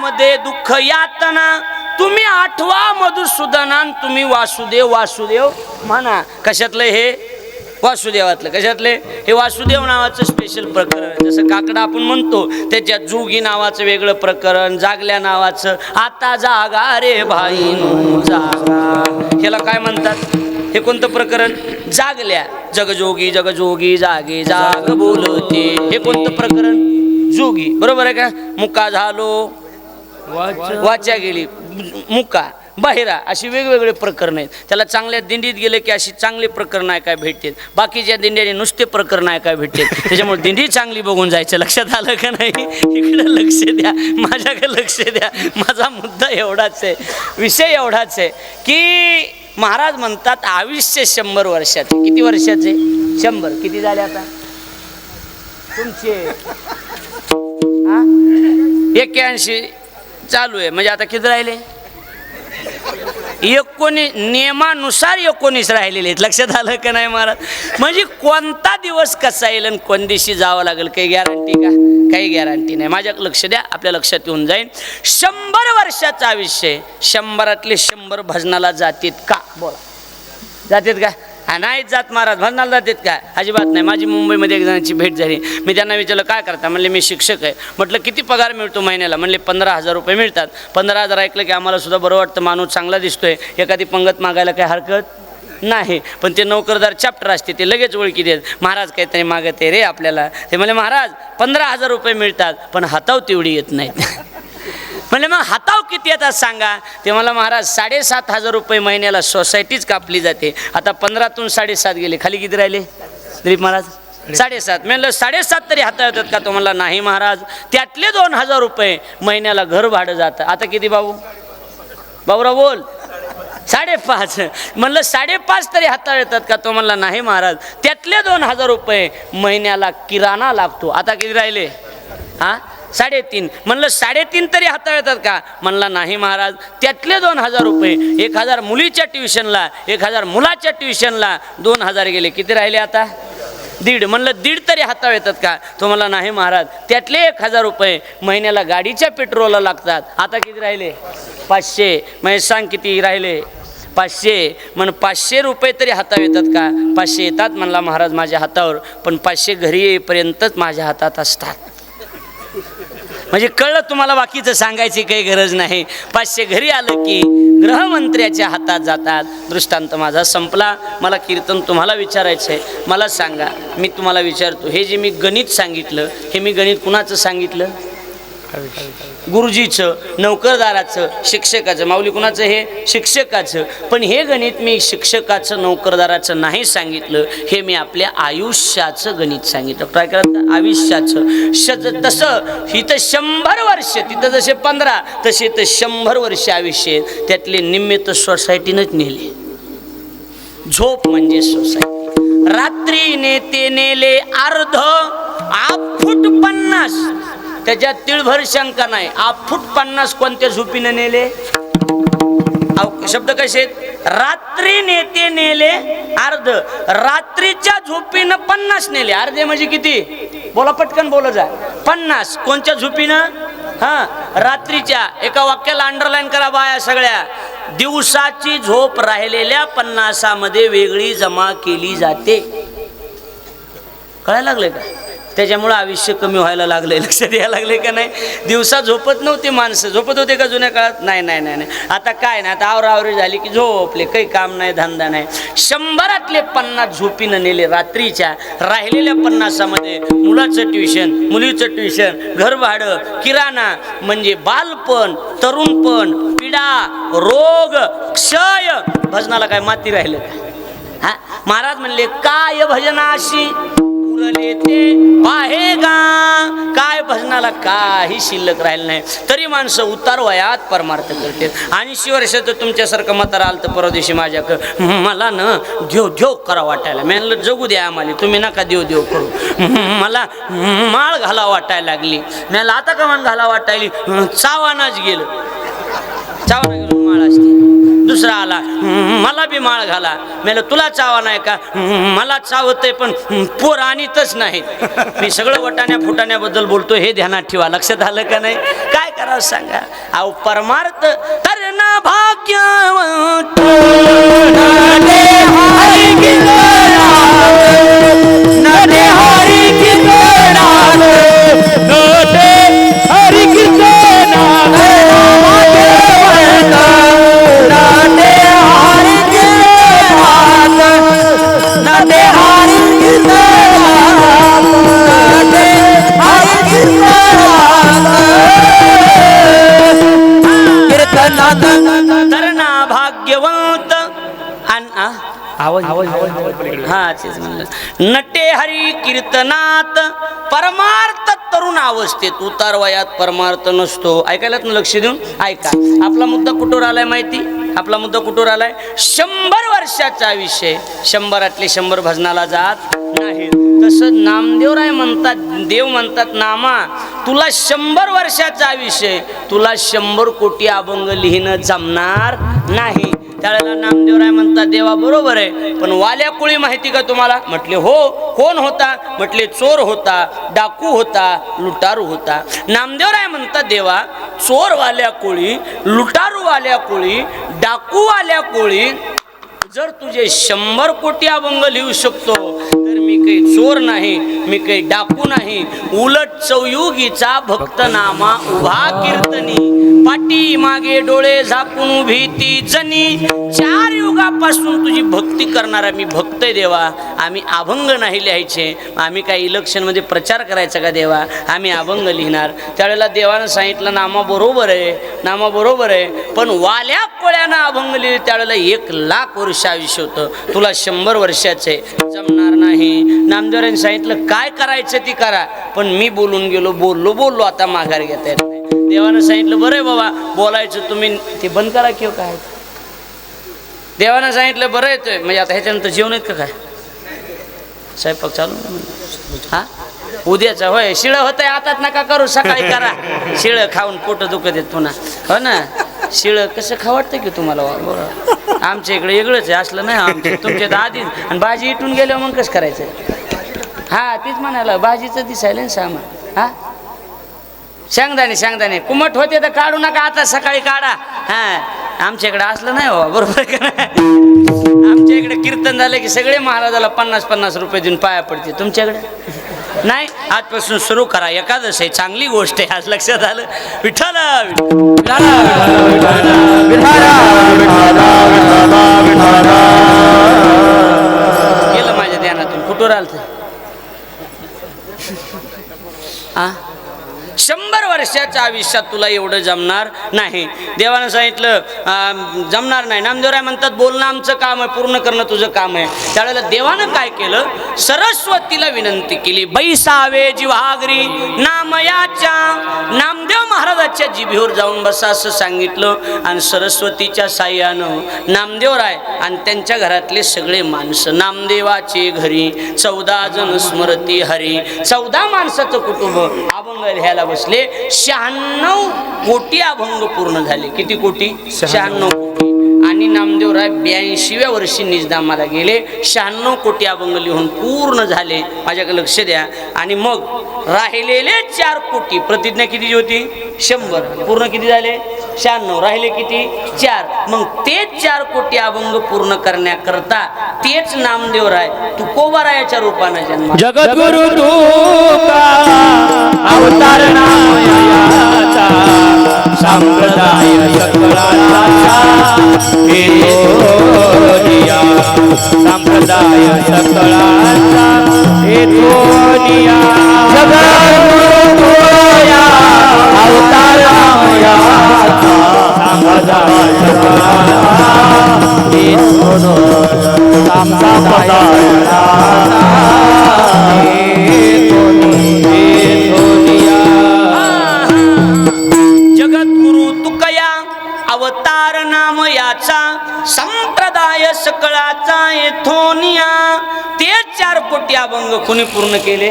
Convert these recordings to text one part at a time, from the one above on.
हृदयामध्ये दुःख यातना तुम्ही आठवा मधुसूदनान तुम्ही वासुदेव वासुदेव म्हणा. कशातलं हे वासुदेवातलं. कशातले हे वासुदेव नावाचं स्पेशल प्रकरण आहे. जसं काकडा आपण म्हणतो त्याच्यात जोगी नावाचं वेगळं प्रकरण, जागल्या नावाचं आता जागा रे भाईनो जागा, ह्याला काय म्हणतात? हे कोणतं प्रकरण? जागल्या. जगजोगी जगजोगी जागे जाग बोलते, हे कोणतं प्रकरण? जोगी. बरोबर आहे का? मुका झालो वाचा गेली, मुका बाहेरा, अशी वेगवेगळे प्रकरण आहेत. त्याला चांगल्या दिंडीत गेले की अशी चांगले प्रकरण आहे काय भेटतात, बाकीच्या दिंड्याने नुसते प्रकरण आहे काय भेटतात. त्याच्यामुळे दिंडी चांगली बघून जायचं. लक्षात आलं का नाही? इकडे लक्ष द्या, माझ्याकडे लक्ष द्या. माझा मुद्दा एवढाच आहे, विषय एवढाच आहे की महाराज म्हणतात आयुष्य 100 वर्षाचे. किती वर्षाचे? 100. किती झाले आता तुमचे? 81 चालू आहे, म्हणजे आता किती राहिले? 19. नियमानुसार 19 राहिलेले आहेत. लक्षात आलं का नाही महाराज? म्हणजे कोणता दिवस कसा येईल आणि कोण दिवशी जावं लागेल काही गॅरंटी का? काही गॅरंटी नाही. माझ्या लक्ष द्या, आपल्या लक्षात येऊन जाईल. 100 वर्षाचं आयुष्य, 100तले 100 भजनाला जातात का? बोला, जातात का? नाहीच जात महाराज. भजनाला जातात का? अजिबात नाही. माझी मुंबईमध्ये एक जणांची भेट झाली. मी त्यांना विचारलं काय करता? म्हणले मी शिक्षक आहे. म्हटलं किती पगार मिळतो महिन्याला? म्हणले 15,000 रुपये मिळतात. 15,000 ऐकलं की आम्हाला सुद्धा बरं वाटतं, माणूस चांगला दिसतोय, एखादी पंगत मागायला काही हरकत नाही. पण ते नोकरदार चॅप्टर असते, ते लगेच ओळखी देत. महाराज काहीतरी मागत आहे रे आपल्याला. ते म्हणले महाराज 15,000 रुपये मिळतात पण हाताव तेवढी येत नाहीत. म्हणले मग हाताव किती येतात सांगा? ते मला महाराज 7,500 रुपये महिन्याला सोसायटीच कापली जाते. आता 15तून 7.5 गेले, खाली किती राहिले दिलीप महाराज? 7.5. म्हणलं 7.5 तरी हाता येतात का? तो म्हणला नाही महाराज, त्यातले 2,000 रुपये महिन्याला घर भाडं जातं. आता किती बाबू? बाबूराव बोल. 5.5. म्हणलं 5.5 तरी हाता येतात का? तो म्हणला नाही महाराज, त्यातले 2,000 रुपये महिन्याला किराणा लागतो. आता किती राहिले? 3.5. म्हणलं 3.5 तरी हाता येतात का? म्हणला नाही महाराज, त्यातले 2,000 रुपये 1,000 मुलीच्या ट्युशनला, 1,000 मुलाच्या ट्युशनला 2,000 गेले. किती राहिले आता? 1.5. म्हणलं 1.5 तरी हाता येतात का? तो म्हणला नाही महाराज, त्यातले 1,000 रुपये महिन्याला गाडीच्या पेट्रोलला लागतात. आता किती राहिले? 500. म्हणजे सांग किती राहिले? 500. म्हण 500 रुपये तरी हातावर येतात का? 500 येतात म्हणला महाराज माझ्या हातावर, पण 500 घरी येईपर्यंतच माझ्या हातात असतात. म्हणजे कळलं तुम्हाला? बाकीचं सांगायची काही गरज नाही. 500 घरी आलं की गृहमंत्र्याच्या हातात जातात. दृष्टांत माझा संपला. मला कीर्तन तुम्हाला विचारायचं आहे. मला सांगा, मी तुम्हाला विचारतो, हे जे मी गणित सांगितलं, हे मी गणित कुणाचं सांगितलं? गुरुजीचं, नौकरदाराचं, शिक्षकाचं. माऊली कुणाचं? हे शिक्षकाचं. पण हे गणित मी शिक्षकाचं नौकरदाराचं नाही सांगितलं, हे मी आपल्या आयुष्याचं गणित सांगितलं. काय करत? आयुष्याचं. तसं इथं 100 वर्ष, तिथं जसे 15 तसे इथं 100 वर्ष आयुष्य. त्यातले निम्मे तर सोसायटीनंच नेले. झोप म्हणजे सोसायटी. रात्री नेते नेले अर्ध, फूट 50. त्याच्यात तिळभर शंका नाही. 50 कोणत्या झोपीनं नेले? शब्द कसे आहेत? रात्री नेते नेले अर्ध, रात्रीच्या झोपीनं 50 नेले. अर्धे म्हणजे किती? बोला पटकन बोला जा. 50 कोणत्या झोपीनं? रात्रीच्या. एका वाक्याला अंडरलाईन करा बाया सगळ्या. दिवसाची झोप राहिलेल्या 50मध्ये वेगळी जमा केली जाते. कळायला लागले का? त्याच्यामुळे आयुष्य कमी व्हायला लागले. लक्षात यायला लागले का नाही? दिवसा झोपत नव्हते माणसं. झोपत होते का जुन्या काळात? नाही नाही नाही नाही. आता काय नाही, आता आवरावरी झाली की झोपले, काही काम नाही धंदा नाही. 100तले 50 झोपीनं नेले रात्रीच्या. राहिलेल्या 50मध्ये मुलाचं ट्युशन, मुलीचं ट्युशन, घर भाडं, किराणा, म्हणजे बालपण, तरुणपण, पिढा, रोग, क्षय. भजनाला काय माती राहिलं का? महाराज म्हणले काय भजनाशी उरले ते पाहेगा. काय भजनाला काही शिल्लक राहिलं नाही. तरी माणसं उतार वयात परमार्थ करते. 80 वर्षाचं तुमच्यासारखं म्हातारा आलं तर परवा दिवशी माझ्याकडं, मला ना देव देव करा वाटायला. मी म्हणलं जगू द्या आम्हाला, तुम्ही नका देव देव करू. मला माळ घाला वाटायला लागली. मी आता का मान घाला वाटायली? चावानाच गेलं. चावाना गेलो माळ असते. दुसरा आला, मला बी माळ घाला. मला तुला चावा नाही का? मला चावतंय पण पोर आणीतच नाहीत. मी सगळं वटाण्या फुटाण्याबद्दल बोलतो, हे ध्यानात ठेवा. लक्षात आलं का नाही? काय करावं सांगा. अहो परमार्थ तर ना भाग्यवंत नटे हरी कीर्तनात, नटे हरी कीर्तनात, नटे हरी कीर्तनात, नटे हरी कीर्तनात, नटे हरी कीर्तनात, नटे हरी कीर्तनात, तरना भाग्यवंत हा तेच म्हणलं. नटे हरी कीर्तनात परमार्थ तरुण अवस्थेत, उतार वयात परमार्थ नसतो. ऐकायलात ना, लक्ष देऊन ऐका. आपला मुद्दा कुठवर आलाय माहिती? आपला मुद्दा कुठवर आलाय? 100 वर्षाचा विषय. 100 100 भजनाला जात नाही. तसं नामदेवराय म्हणतात, देव म्हणतात नामा तुला 100 वर्षाचा विषय, तुला 100 कोटी अभंग लिहिणं जमणार नाही. त्यावेळेला नामदेवराय म्हणतात देवा बरोबर आहे, पण वाल्या कोळी माहिती का तुम्हाला? म्हटले हो. कोण होता? म्हटले चोर होता, डाकू होता, लुटारू होता. नामदेवराय म्हणतात देवा चोर वाल्या कोळी, लुटारू वाल्या कोळी, डाकू वाल्या कोळी जर तुझे 100 कोटी अभंग लिहू शकतो, तर मी काही चोर नाही, मी काही डाकू नाही. उलट चौयुगीचा भक्त नामा उभा कीर्तनी, पाठी मागे डोळे झाकून उभी ती जनी. 4 युगापासून तुझी भक्ती करणारा मी भक्त आहे देवा. आम्ही अभंग नाही लिहायचे. आम्ही काही इलेक्शनमध्ये प्रचार करायचा का देवा? आम्ही अभंग लिहिणार. त्यावेळेला देवानं सांगितलं नामा बरोबर आहे, नामा बरोबर आहे, पण वाल्या कोळ्यानं अभंग लिहिले त्यावेळेला 1,00,000 वर्ष आयुष्य होतं. तुला 100 वर्षाचे जमणार नाही. नामदेवरांनी सांगितलं काय करायचं ती करा, पण मी बोलून गेलो, बोललो आता माघार घेता येत नाही. देवानं सांगितलं बरं आहे बाबा बोलायचं, तुम्ही ते बंद करा किंवा काय. देवानं सांगितलं बरं येतोय म्हणजे आता ह्याच्यानंतर जेवण आहेत का काय? स्वयंपाक चालू हा उद्याचा होय. शिळं होतंय आताच नका करू, सकाळी करा. शिळं खाऊन पोट दुखत आहेत पुन्हा, हो ना. शिळं कसं खावडतं की तुम्हाला? बरं आमच्या इकडे वेगळंच आहे, असलं नाही आमच्या. तुमच्या तर आधीच आणि भाजी इटून गेल्यावर मग कसं करायचं? हा तेच म्हणाला, भाजीचं दिसायला ना सामान. हा शेंगदाणे कुमट होते तर काढू नका, आता सकाळी काढा. हा आमच्या इकडे असलं नाही हो, बरोबर आहे का नाही? आमच्या इकडे कीर्तन झालं की सगळे महाराजाला 50-50 रुपये देऊन पाया पडते. तुमच्याकडे नाही. आजपासून सुरू करा, एकादश आहे, चांगली गोष्ट आहे. आज लक्षात आलं. विठ्ठल गेलं माझ्या ध्यानातून. कुठवर आलं? 100 वर्षाच्या आयुष्यात तुला एवढं जमणार नाही. देवानं सांगितलं जमणार नाही. नामदेवराय म्हणतात बोलणं आमचं काम आहे, पूर्ण करणं तुझं काम आहे. त्यावेळेला देवानं काय केलं? सरस्वतीला विनंती केली, बैसावे जिव्हागरी नामयाच्या. नामदेव महाराजाच्या जिभेवर जाऊन बसा असं सांगितलं. आणि सरस्वतीच्या साह्यानं नामदेवराय आणि त्यांच्या घरातले सगळे माणसं नामदेवाचे घरी 14 जण स्मरती हरी. 14 माणसाचं कुटुंब अभंग लिहायला बसले. 96 कोटी अभंग पूर्ण झाले. किती कोटी? 96 कोटी. आणि नामदेवराय 82व्या वर्षी निजधामाला गेले. 96 कोटी अभंग लिहून पूर्ण झाले. माझ्याकडे लक्ष द्या. आणि मग राहिलेले 4 कोटी, प्रतिज्ञा किती होती? 100. पूर्ण किती झाले? 96. राहिले किती? 4. मग तेच 4 कोटी अभंग पूर्ण करण्याकरता तेच नामदेवराय तुकोबारायाच्या रूपाने जन्म. जगद्गुरु तुका अवतार नामयाचा, संप्रदाय सकळाचा हे थोरिया. संप्रदाय सकळाचा हे थोरिया. जगद्गुरु तुका अवतार नामयाचा, संप्रदाय सकळाचा हे थोरिया. संप्रदाय जगद्गुरु तुकया अवतार नाम याचा, संप्रदाय सकळाचा येथोनिया. ते 4 कोटी अभंग कोणी पूर्ण केले?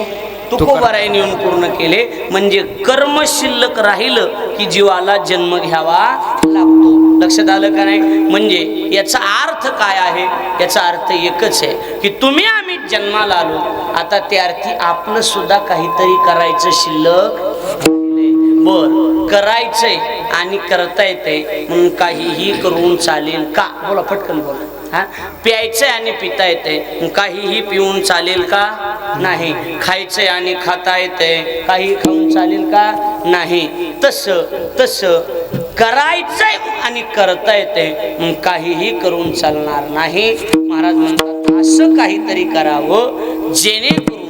तुकोबारायांनी येऊन पूर्ण केले. म्हणजे कर्म शिल्लक राहिलं की जीवाला जन्म घ्यावा लागतो. लक्षात आलं का नाही? म्हणजे याचा अर्थ काय आहे? याचा अर्थ एकच आहे की तुम्ही आम्ही जन्माला आलो, आता त्या अर्थी आपलं सुद्धा काहीतरी करायचं शिल्लक. बर करायचंय आणि करता येतंय म्हणून काहीही करून चालेल का? बोला पटकन बोला. हा, प्यायचंय आणि पिता येतंय काहीही पिऊन चालेल का? नाही. खायचंय आणि खाता येतंय काही खाऊन चालेल का? नाही. तसं करायचंय आणि करता येतंय काहीही करून चालणार नाही. महाराज म्हणतात असं काहीतरी करावं जेणेकरून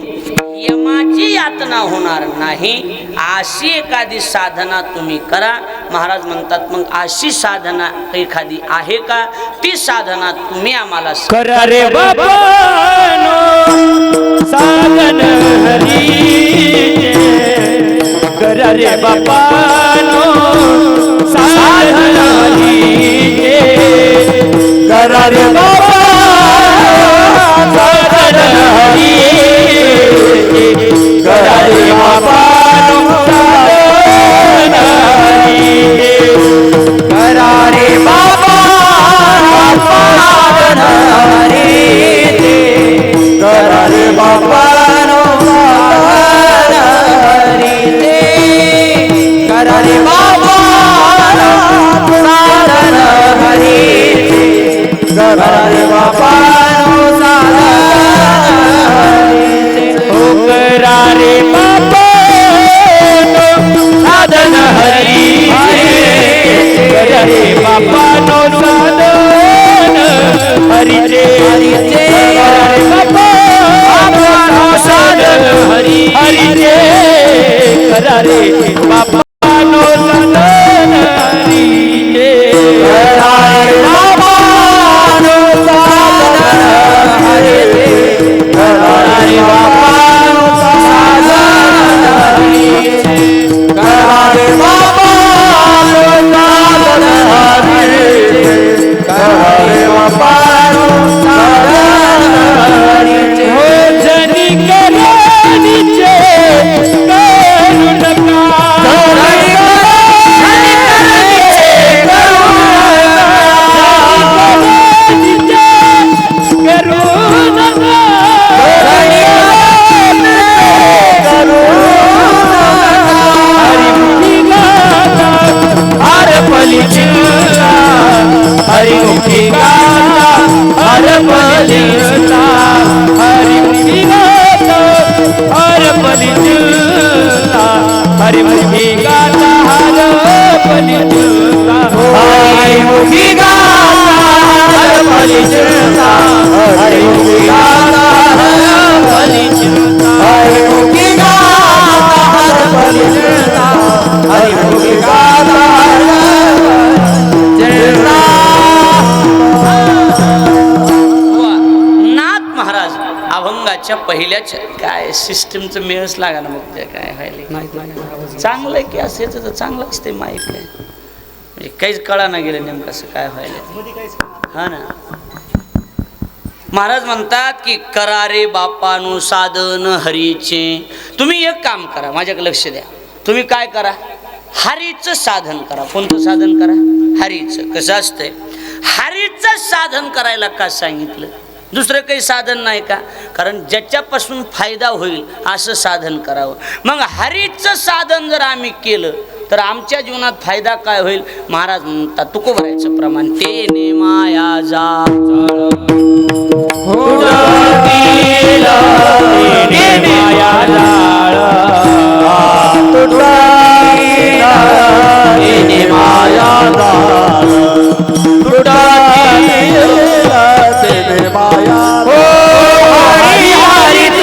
यमाची यातना होणार नाही. अशी एखादी साधना तुम्ही करा. महाराज म्हणतात मग अशी साधना एखादी आहे का? ती साधना तुम्ही आम्हाला करा रे बापानो साधन हरीचे, करा रे बापानो साधन हरीचे, करा रे बापा साधन हरीचे, करा रे बापानो साधन हरीचे, करा रे बाबा साधन हरीचे, करा रे बापानो साधन हरीचे, करा रे बाबा साधन हरीचे, करा रे बापानो साधन हरीचे, ओ करा रे बापानो साधन हरीचे, करा रे बापानो साधन हरीचे, करा रे बापानो साधन हरीचे, करा रे बापानो साधन हरीचे, करा रे बापानो साधन हरीचे, करा रे बापानो साधन हरीचे, करा रे बापानो साधन हरीचे, करा रे बापानो साधन हरीचे, हो जनी करानीचे करू नका, जनी करानीचे करू नका, करू नका, करू नका, हरिमुखी गाता हर पली चिंता, हरिमुखी गाता हर पली चिंता, हरिमुखी गाता हर पली चिंता, हरिमुखी गाता हर पली चिंता, हरिमुखी गाता हर पली चिंता, हरिमुखी गाता हर पली चिंता, हरिमुखी गाता हर पली चिंता, हरिमुखी गाता हर चिंता. नाथ महाराज अभंगाच्या पहिल्याच काय सिस्टीमचं मेळच लागा ना. मग ते काय व्हायला चांगलं आहे की असेच तर चांगलं असते माहीत नाही म्हणजे काहीच कळा ना गेलं नेमकं असं काय व्हायला. हा ना. महाराज म्हणतात की करा रे बापानु साधन हरीचे. तुम्ही एक काम करा, माझ्याकडे लक्ष द्या. तुम्ही काय करा, हरीचं साधन करा. कोणतं साधन करा? हरीचं. कसं असतंय, हरीचं साधन करायला का सांगितलं? दुसरं काही साधन नाही का? कारण ज्याच्यापासून फायदा होईल असं साधन करावं. मग हरीचं साधन जर आम्ही केलं तर आमच्या जीवनात फायदा काय होईल? महाराज म्हणतात तुकोबरायचं प्रमाण, तेने माया जाळ माया जाळ माया जाळ माया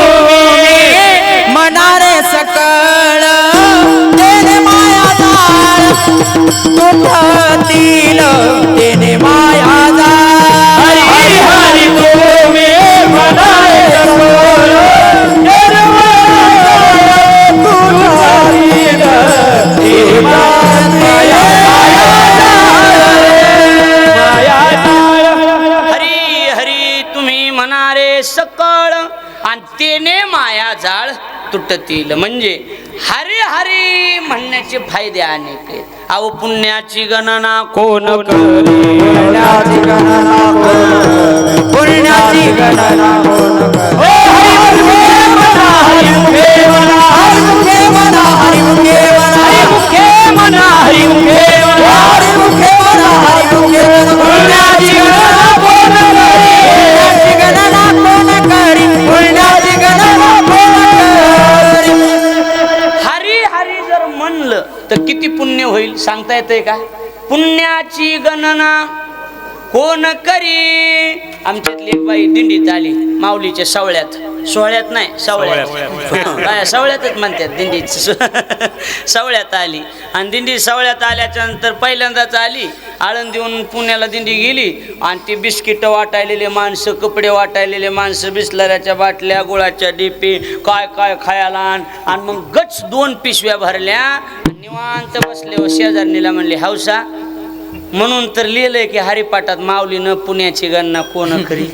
हरी तुम्ही मनारे सकळ तेने माया जाळ तुटतील तेने माया जाळ. हरी हरी तुम्ही मनारे सकळ तेने माया सकळ आणि तेने माया जाळ तुटतील. म्हणजे हरी हरी म्हणण्याचे फायदे अनेक आहेत. अहो पुण्याची गणना कोण करे, पुण्याची गणना कोण, पुण्याची गणना कोण करे. हरी मुखे म्हणा, हरी मुखे म्हणा, हरी मुखे म्हणा, हरी मुखे म्हणा, हरी मुखे हरिमुखे म्हणा हरिमुखे म्हणा हरिमुखे पुण्याची गणना कोण करी पुण्याची गणना कोण करी हरी हरी जर म्हणलं तर किती पुण्य होईल सांगता येतंय का? पुण्याची गणना कोण करी. आमच्यातली एक बाई दिंडीत आली माऊलीच्या सोहळ्यात नाही सवळ्यातच म्हणतात दिंडी सवळ्यात आली आणि दिंडी सवळ्यात आल्याच्या नंतर पहिल्यांदाच आली आळंदीहून पुण्याला दिंडी गेली आणि ती बिस्किट वाटायलेले माणसं कपडे वाटायलेले माणसं बिस्लऱ्याच्या बाटल्या गुळाच्या डिपी काय काय खायला आणि मग गच 2 पिशव्या भरल्या निवांत बसले. शेजारणीला म्हणले हौसा म्हणून तर लिहिलंय की हरिपाठात माऊलीनं पुण्याची गणना कोण करी.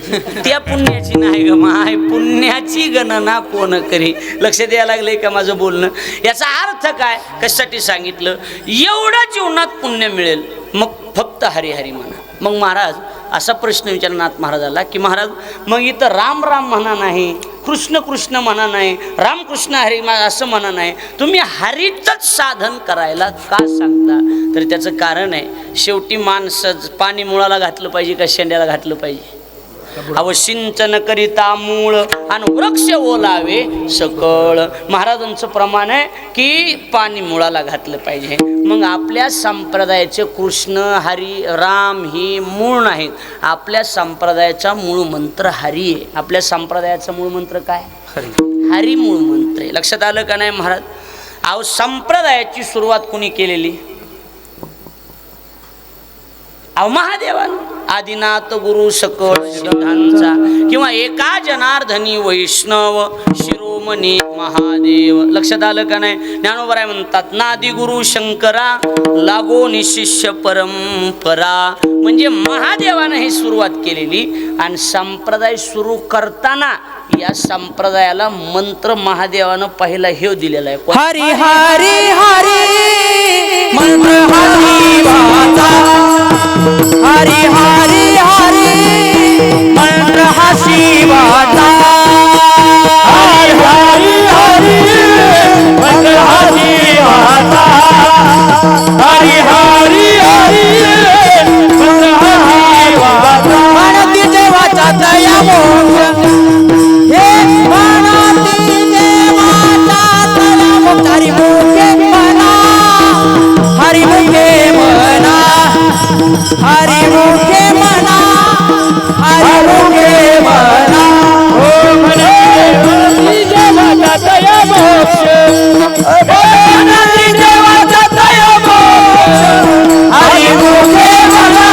त्या पुण्याची नाही ग माय पुण्याची गणना कोण करी. लक्ष द्यायला लागलंय का माझं बोलणं? याचा अर्थ काय कशासाठी सांगितलं? एवढं जीवनात पुण्य मिळेल मग फक्त हरी हरी म्हणा. मग महाराज असा प्रश्न विचारला नाथ महाराजाला की महाराज मग इथं राम राम म्हणा नाही कृष्ण कृष्ण म्हणा नाही रामकृष्ण हरी असं म्हणा नाही तुम्ही हरीचंच साधन करायला का सांगता? तर त्याचं कारण आहे शेवटी माणसं पाणी मुळाला घातलं पाहिजे का शेंड्याला घातलं पाहिजे? अव सिंचन करिता मूळ आणि वृक्ष ओलावे सकळ. महाराजांचं प्रमाण आहे की पाणी मुळाला घातलं पाहिजे. मग आपल्या संप्रदायाचे कृष्ण हरी राम ही मूळ नाहीत. आपल्या संप्रदायाचा मूळ मंत्र हरी आहे. आपल्या संप्रदायाचा मूळ मंत्र काय? हरी मूळ मंत्र आहे. लक्षात आलं का नाही महाराज? अहो संप्रदायाची सुरुवात कुणी केलेली? अहो महादेवानं. आदिनाथ गुरु सकळ सिद्धांचा किंवा एका जनार्दनी वैष्णव शिरोमणी महादेव. लक्षात आलं का नाही? ज्ञानोबराय म्हणतात नादी गुरु शंकरा लागो निशिष्य परंपरा. म्हणजे महादेवानं ही सुरुवात केलेली आणि संप्रदाय सुरू करताना या संप्रदायाला मंत्र महादेवानं पहिला हे दिलेला आहे. हरी हरी हरी मंत्र हरिवाचा हरी हरी हरी मंत्र हा शिवाचा हरी हरी हरी मंत्र हा शिवाचा हरी हरी हरी मंत्र हा शिवाचा. म्हणती देवाचा दया मोक्ष हे म्हणती देवाचा दया मोक्ष हरिमुखे म्हणा हरिमुखे म्हणा हरिमुखे म्हणा हो म्हणे देवाचा दया मोक्ष देवाचा दया मोक्ष हरिमुखे म्हणा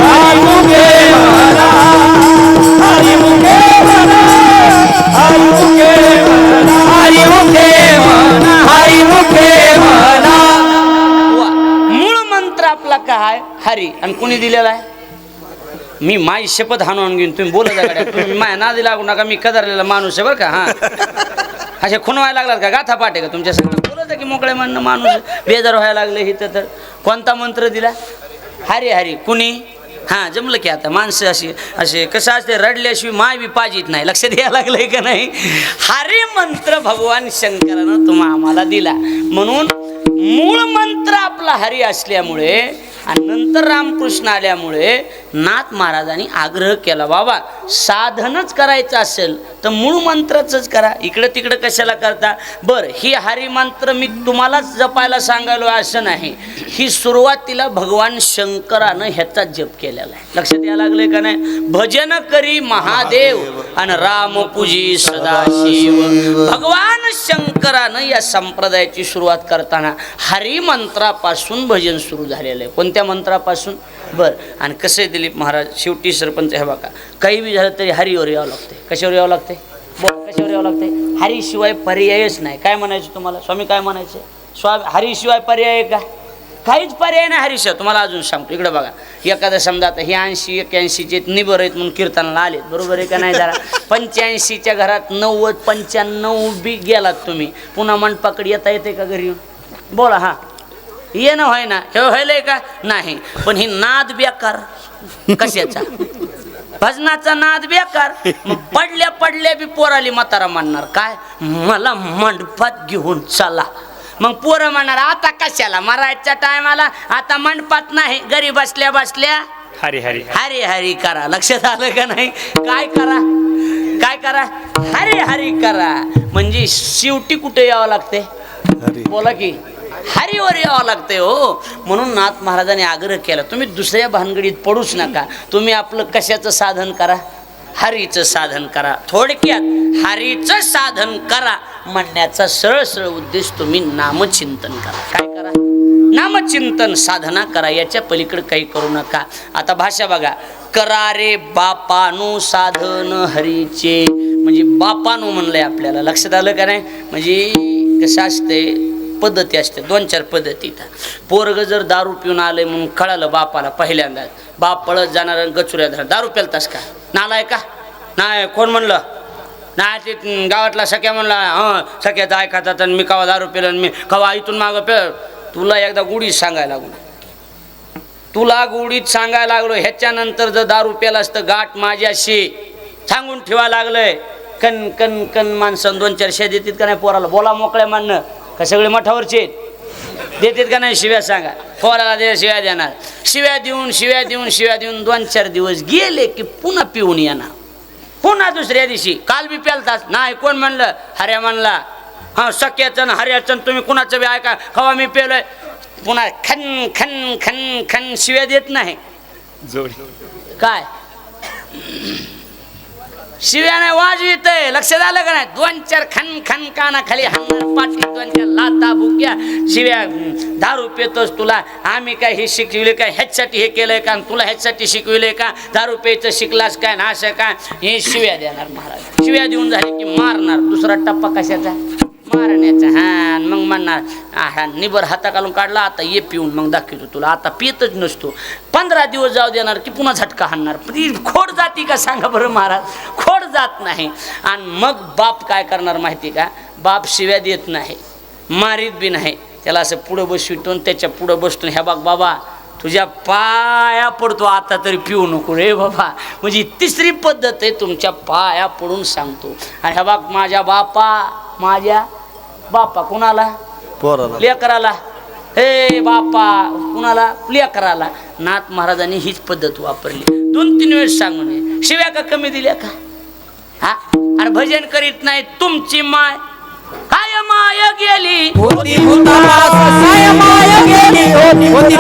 हरिमुखे म्हणा हरिमुखे म्हणा हरिमुखे म्हणा हरिमुखे म्हणा हरिमुखे म्हणा. मूळ मंत्र आपला काय? हरी. आणि कोणी दिलेला आहे? मी माई शपथ हाणून घेऊन तुम्ही बोलत आहे तुम्ही माया नादी लागू नका. मी कदरलेला माणूस आहे बरं का. हां असे खुणवायला लागलात का? गाथा पाठ आहे का तुमच्या सगळं? बोलत आहे की मोकळे म्हणणं माणूस बेजार व्हायला लागले इथं. तर कोणता मंत्र दिला? हरी हरी. कुणी? हां जमलं की आता माणसं असे कसं असते रडल्याशिवाय माय बी पाजित नाही. लक्ष द्यायला लागलंय का नाही? हरी मंत्र भगवान शंकरानं आम्हाला दिला. म्हणून मूळ मंत्र आपला हरी असल्यामुळे आणि नंतर रामकृष्ण आल्यामुळे नाथ महाराजांनी आग्रह केला बाबा साधनच करायचं असेल तर मूळ मंत्रच करा. इकडं तिकडं कशाला करता? बरं ही हरी मंत्र मी तुम्हालाच जपायला सांगायलो असं नाही. ही सुरुवातीला भगवान शंकरानं ह्याचा जप केलेला आहे. लक्षात यायला लागले का नाही? भजन करी महादेव आणि राम पूजी सदाशिव. भगवान शंकरानं या संप्रदायाची सुरुवात करताना हरी मंत्रापासून भजन सुरू झालेलं आहे. कोणत्या मंत्रापासून? बरं. आणि कसे दिलीप महाराज शेवटी सरपंच हे बघा काही बी झालं तरी हरीवर यावं लागते. कशावर यावं लागते? बोल कशावर यावं लागते? हरीशिवाय पर्यायच नाही. काय म्हणायचं तुम्हाला? स्वामी काय म्हणायचं? हरीशिवाय पर्याय का? काहीच पर्याय नाही हरीशिवाय. तुम्हाला अजून सांगतो इकडे बघा. एखादं समजा आता हे 80-81चे निबर आहेत म्हणून कीर्तनाला आलेत बरोबर आहे का नाही? जरा 85च्या घरात 90-95 बी गेलात तुम्ही पुन्हा मंडपाकडे येता येते का घरी येऊन? बोला. हां येणं व्हाय ना हे व्हायलंय का? नाही. पण ही नाद बेकार. कशाचा? भजनाचा नाद बेकार. मग पडल्या बी पोराली म्हातारा म्हणणार काय? मला मंडपात घेऊन चला. मग पोरं म्हणणार आता कशाला मरायच्या टायमाला, आता मंडपात नाही, घरी बसल्या बसल्या हरी हरी हरी हरी करा. लक्षात आलं का नाही? काय करा, काय करा, हरी हरी करा. म्हणजे शेवटी कुठे यावं लागते, बोला की हरीवर यावं लागते हो. म्हणून नाथ महाराजांनी आग्रह केला, तुम्ही दुसऱ्या भानगडीत पडूच नका, तुम्ही आपलं कशाचं साधन करा, हरीचं साधन करा. थोडक्यात हरीचं साधन करा म्हणण्याचा सरळ सरळ उद्देश तुम्ही नामचिंतन करा. काय करा, नामचिंतन साधना करा, याच्या पलीकडे काही करू नका. आता भाषा बघा, करा रे बापानो साधन हरीचे, म्हणजे बापानो म्हणलंय आपल्याला. लक्षात आलं का नाही? म्हणजे कसं असते, पद्धती असते, 2-4 पद्धती. पोरग जर दारू पिऊन आलंय म्हणून कळालं बापाला पहिल्यांदा, बाप पळत जाणार गचुऱ्या धर, दारू प्यालतास का, नालाय का, नाही कोण म्हणलं, नाही ते गावातला सख्या म्हणला, हं सख्याचं ऐकातात आणि मी कवा दारू पिलं, मी कवा इथून मागं पे. तुला एकदा गुढीत सांगायला लागलो, तुला गुढीत सांगायला लागलो, ह्याच्यानंतर जर दारू प्याला असतं गाठ माझ्याशी सांगून ठेवा लागलंय. कन कन कन माणसं 2-4 शिव्या देतात का नाही पोराला, बोला मोकळ्या मानणं का सगळे मठावरचे देतात का नाही शिव्या, सांगा. पोराला दे शिव्या देणार, शिव्या देऊन शिव्या देऊन शिव्या देऊन 2-4 दिवस गेले की पुन्हा पिऊन येणार. पुन्हा दुसऱ्या दिवशी काल बी प्यालताच, नाही कोण म्हणलं, हऱ्या म्हणला, हां सख्याचं हऱ्याचं तुम्ही कुणाचं बी ऐका, हवा मी पेलोय. पुन्हा खन खन खन खन शिव्या देत नाही. जोडी काय शिव्या नाही वाजवित आहे. लक्षात आलं का नाही? 2-4 खन खन काना खाली हाणणार, पाठी 2-4 लाता बुक्या शिव्या. दारू पितोस, तुला आम्ही काय हे शिकविले काय, ह्याच्यासाठी हे केलंय का, तुला ह्याच्यासाठी शिकविले का, दारू प्यायचं शिकलास काय ना असं काय, हे शिव्या देणार महाराज. शिव्या देऊन झाले की मारणार. दुसरा टप्पा कशाचा, मारण्याचा. हा मग म्हणणार, हा निबर हाता घालून काढला, आता ये पिऊन मग दाखवतो तुला, आता पितच नसतो. 15 दिवस जाऊ देणार की पुन्हा झटका हाणणार. खोड जाती का सांगा बरं महाराज, खोड जात नाही. आणि मग बाप काय करणार माहिती का, बाप शिव्या देत नाही, मारीत बी नाही, त्याला असं पुढं बसवितो, त्याच्या पुढं बसतो, ह्या बाग बाबा तुझ्या पाया पडतो, आता तरी पिऊ नको रे बाबा. म्हणजे तिसरी पद्धत आहे, तुमच्या पाया पडून सांगतो. आणि ह्या बाग माझ्या बापा कुणाला, लेकराला, हे बापा कुणाला, लेकराला. नाथ महाराजांनी हीच पद्धत वापरली. 2-3 वेळेस सांगू नये. शिव्या का कमी दिल्या का, हा? आणि भजन करीत नाही तुमची माय, काय माय गेली होती भूतास, काय माय गेली होती भूतास,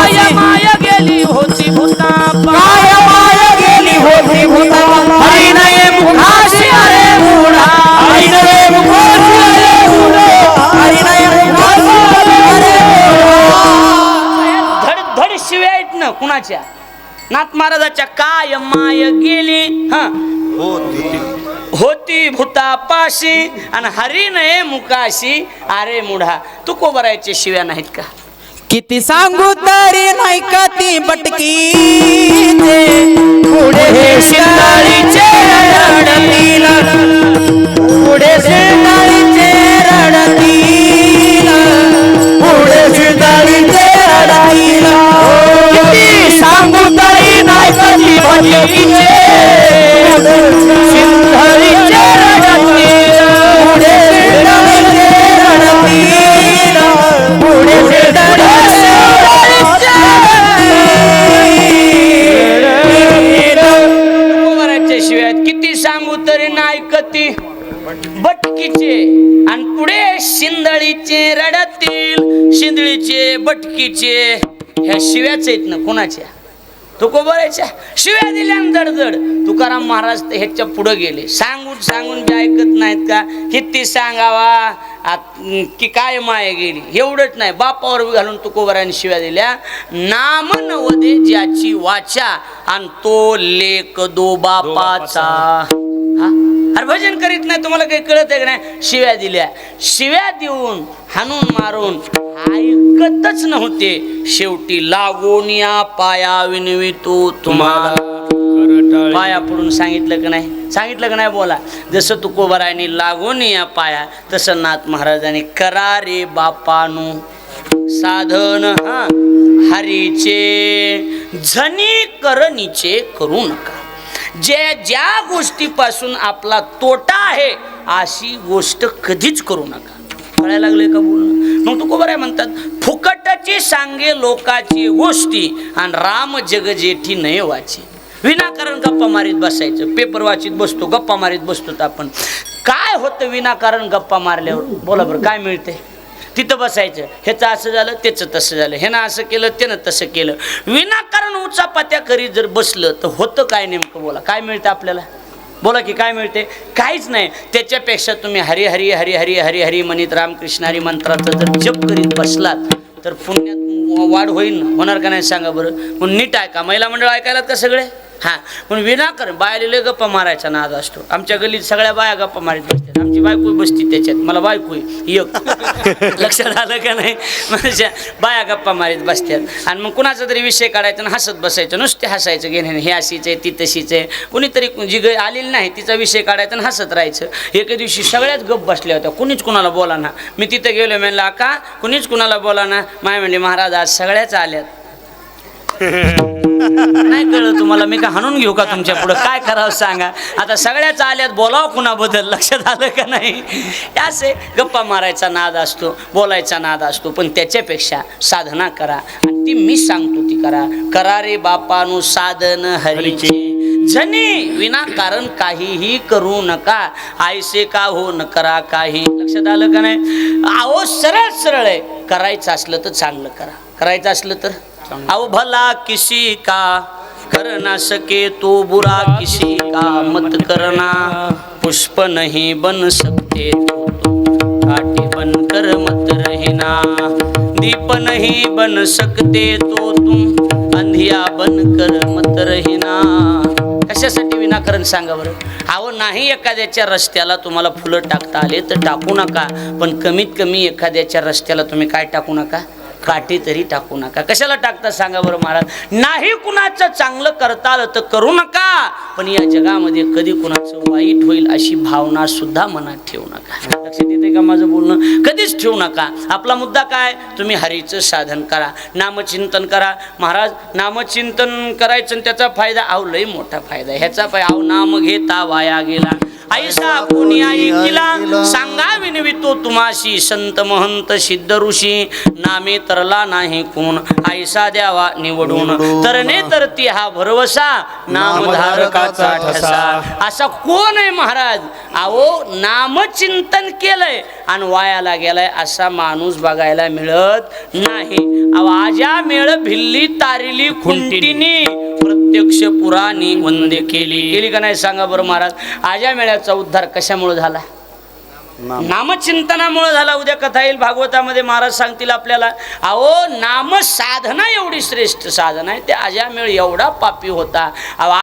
काय माय गेली होती भूता, काय माय गेली होती भूतास. हरी नये मुखाशी अरे मूढा, हरी नये मुखाशी अरे मूढा, हरी नये मुखाशी अरे मूढा. धड धड शिव्या आहेत ना कुणाच्या, नाथ महाराजाच्या. काय माय गेली, हा होती भूतापाशी आणि हरी नये मुकाशी अरे मुढा. तू कोबरायचे शिव्या नाहीत का, किती सांगू तरी नाही का ती बटकी, पुढे हे शिंगाळीचे रडतील, पुढे शिंगाळीचे रडतील, पुढे शिंगाळीचे रडतील. किती सांगू तरी नाही का ती बटकीचे, शिंगाळीचे रडतील, पुढे शिंगाळीचे रडतील, पुढे शिंगाळीचे कोबरायचे शिव्या आहेत. किती सांगू तरी नाही कती बटकीचे आणि पुढे शिंदळीचे रडतील, शिंदळीचे बटकीचे. ह्या शिव्याच आहेत ना कुणाच्या, तुकोबरायच्या. शिव्या दिल्या दडदड. तुकाराम महाराज ह्याच्या पुढे गेले, सांगून सांगून बी ऐकत नाहीत का, किती सांगावा की काय माय गेली. एवढंच नाही, बापावर घालून तुकोबराने शिव्या दिल्या. नाम नवदे ज्याची वाचा आणि तो लेक दो बापाचा. हा अरे भजन करीत नाही, तुम्हाला काही कळत आहे का नाही. शिव्या दिल्या, शिव्या देऊन हाणून मारून ऐकतच नव्हते. शेवटी लागून या पाया विनवितो तुम्हाला. पाया पडून सांगितलं का नाही, सांगितलं का नाही, बोला. जसं तुकोबरायांनी लागून या पाया, तसं नाथ महाराजांनी करा रे बापानू साधन हा हरीचे, झनी करणीचे करू नका. ज्या गोष्टीपासून आपला तोटा आहे अशी गोष्ट कधीच करू नका. कळायला लागले का बोलणं? मग तुकोबा राय म्हणतात फुकटाची सांगे लोकाची गोष्टी आणि राम जग जेठी नये वाचे. विनाकारण गप्पा मारीत बसायचं, पेपर वाचित बसतो, गप्पा मारीत बसतो. तर आपण काय होतं विनाकारण गप्पा मारल्यावर? बोला बरं, काय मिळते? तिथं बसायचं, ह्याचं असं झालं, त्याचं तसं झालं, ह्यानं असं केलं, त्यानं तसं केलं. विनाकारण उचापात्या करीत जर बसलं तर होतं काय नेमकं? बोला, काय मिळतं आपल्याला? बोला की काय मिळते? काहीच नाही. त्याच्यापेक्षा तुम्ही हरी हरी हरी हरी हरी हरी म्हणित रामकृष्ण हरी मंत्राचा जर जप करीत बसलात तर पुण्यात वाढ होईल ना? होणार का नाही सांगा बरं? पण नीट ऐका, महिला मंडळ ऐकायलात का सगळे? हां, पण विनाकारण बायाले गप्पा मारायचा नाद असतो. आमच्या गल्लीत सगळ्या बाया गप्पा मारीत बसतात. आमची बायको बसती त्याच्यात, मला बायको एक लक्षात आलं का नाही? म्हणजे बाया गप्पा मारीत बसतात आणि मग कुणाचा तरी विषय काढायचा आणि हसत बसायचं, नुसते हसायचं. घेणे हे अशीच आहे, ती तशीच आहे. कुणीतरी जी आलेली नाही तिचा विषय काढायचा आणि हसत राहायचं. एके दिवशी सगळ्याच गप्प बसल्या होत्या, कुणीच कुणाला बोला ना. मी तिथं गेलो, म्हणलं का कुणीच कुणाला बोला ना? माय म्हणले महाराज आज सगळ्याच आल्यात. नाही कळलं तुम्हाला? मी का हाणून घेऊ का तुमच्या पुढं? काय करावं सांगा? आता सगळ्याच आल्यात, बोलावं कुणाबद्दल? लक्षात आलं का नाही? असे गप्पा मारायचा नाद असतो, बोलायचा नाद असतो. पण त्याच्यापेक्षा साधना करा आणि ती मी सांगतो ती करा. करा रे बापानु साधन हरीचे, जनी विनाकारण काहीही करू नका. आयसे का हो न करा काही. लक्षात आलं का नाही? अहो सरळ सरळ आहे. करायचं असलं तर चांगलं करा, करायचं असलं तर. अहो भला किसी का कर ना सके तो बुरा किसी का मत करना. पुष्प नहीं बन सकते तो काटे बन कर मत रहना. दीप नहीं बन सकते तो तुम अंधिया बन कर मत रहना. कशासाठी विनाकारण सांगा बरं? अहो नाही एखाद्याच्या रस्त्याला तुम्हाला फुलं टाकता आले तर टाकू नका, पण कमीत कमी एखाद्याच्या रस्त्याला तुम्ही काय टाकू नका? काठी तरी टाकू नका. कशाला टाकता सांगा बरं महाराज? नाही कुणाचं चांगलं करता आलं तर करू नका, पण या जगामध्ये कधी कुणाचं वाईट होईल अशी भावना सुद्धा मनात ठेवू नका. लक्षात येते का माझं बोलणं? कधीच ठेवू नका. आपला मुद्दा काय? तुम्ही हरीचं साधन करा, नामचिंतन करा. महाराज नामचिंतन करायचं आणि त्याचा फायदा, अहो लय मोठा फायदा आहे ह्याचा. अहो नाम घेता वाया गेला ऐसा कोणी ऐकिला. सांगा विनवितो तुम्हाशी संत महंत सिद्ध ऋषी. नामे तरला नाही कोण ऐसा द्यावा निवडून. तरणे तरती हा भरवसा नामधारकाचा ठसा. असा कोण आहे महाराज? अहो नामचिंतन केलंय आणि वायाला गेलाय असा माणूस बघायला मिळत नाही. अहो आजा मेळ भिल्ली तारिली खुंटीनी प्रत्यक्ष पुराणी वंदे केली का नाही सांगा बरं महाराज? आजा मेळ्याचा उद्धार कशामुळे झाला? नामचिंतनामुळे झाला. उद्या कथा येईल भागवतामध्ये, महाराज सांगतील आपल्याला. अहो नाम साधना एवढी श्रेष्ठ साधना आहे. ते आजा मेळ एवढा पापी होता. अहो